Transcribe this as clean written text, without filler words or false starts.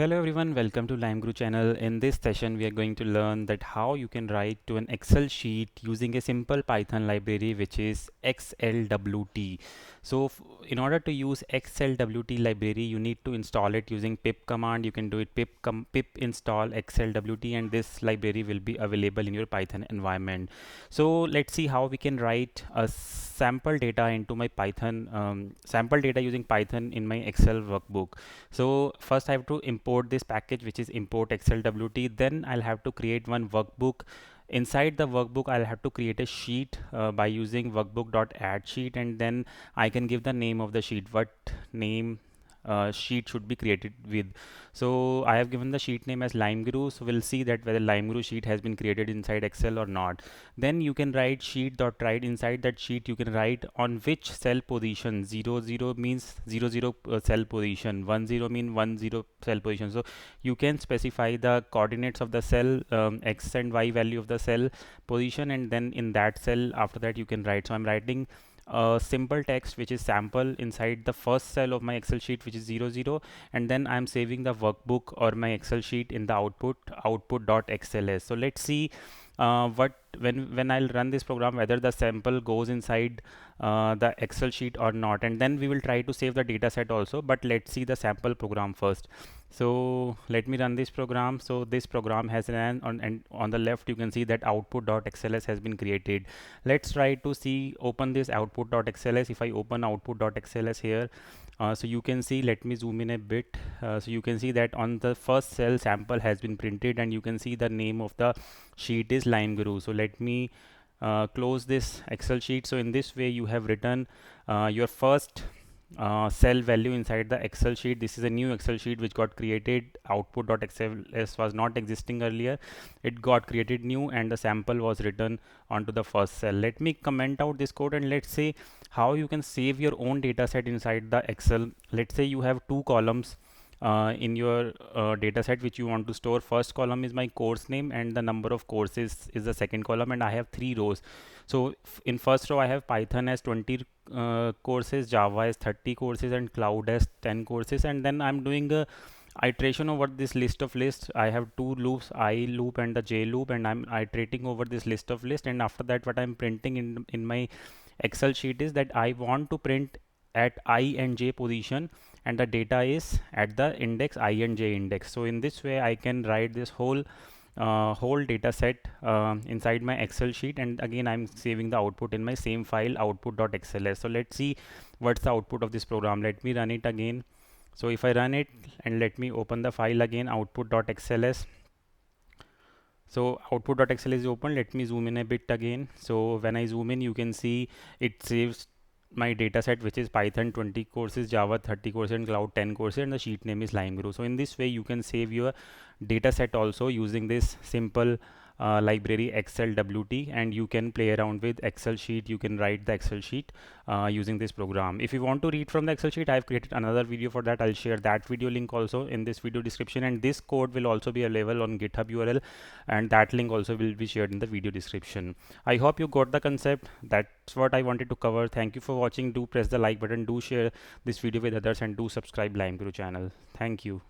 Hello everyone, welcome to LimeGuru channel. In this session, we are going to learn that how you can write to an Excel sheet using a simple Python library which is XLWT. So in order to use XLWT library, you need to install it using pip command. You can do it pip install XLWT and this library will be available in your Python environment. So let's see how we can write a sample data into my Python, sample data using Python in my Excel workbook. So first I have to import this package which is import XLWT. Then I'll have to create one workbook. Inside the workbook I'll have to create a sheet by using workbook.add sheet, and then I can give the name of the sheet, what name sheet should be created with. So I have given the sheet name as LimeGuru. So we'll see that whether LimeGuru sheet has been created inside Excel or not. Then you can write sheet.write. Inside that sheet you can write on which cell position. 00 means 00 cell position, 10 mean 10 cell position. So you can specify the coordinates of the cell, x and y value of the cell position, and then in that cell after that you can write. So I'm writing a simple text which is sample inside the first cell of my Excel sheet, which is 00, and then I'm saving the workbook or my Excel sheet in the output.xls. So let's see what when I'll run this program, whether the sample goes inside the Excel sheet or not, and then we will try to save the data set also. But let's see the sample program first. So let me run this program. So this program has ran on, and on the left you can see that output.xls has been created. Let's try to see, open this output.xls. If I open output.xls here, so you can see, let me zoom in a bit. So you can see that on the first cell sample has been printed, and you can see the name of the sheet is LimeGuru. So let me close this Excel sheet. So in this way you have written your first cell value inside the Excel sheet. This is a new Excel sheet which got created. Output.xls was not existing earlier. It got created new and the sample was written onto the first cell. Let me comment out this code and let's say how you can save your own data set inside the Excel. Let's say you have two columns in your data set which you want to store. First column is my course name and the number of courses is the second column, and I have three rows. So in first row I have Python as 20 courses, Java as 30 courses, and Cloud as 10 courses, and then I'm doing a iteration over this list of lists. I have two loops, I loop and the j loop, and I'm iterating over this list of list. And after that what I'm printing in my Excel sheet is that I want to print at I and j position, and the data is at the index I and j index. So in this way I can write this whole data set inside my Excel sheet, and again I'm saving the output in my same file output.xls. So let's see what's the output of this program. Let me run it again. So if I run it and let me open the file again, output.xls. So output.xls is open. Let me zoom in a bit again. So when I zoom in, you can see it saves my data set, which is Python 20 courses, Java 30 courses, and Cloud 10 courses, and the sheet name is LimeGuru. So in this way you can save your data set also using this simple library XLWT, and you can play around with Excel sheet. You can write the Excel sheet using this program. If you want to read from the Excel sheet, I've created another video for that. I'll share that video link also in this video description, and this code will also be available on GitHub URL, and that link also will be shared in the video description. I hope you got the concept. That's what I wanted to cover. Thank you for watching. Do press the like button, do share this video with others, and do subscribe LimeGuru channel. Thank you.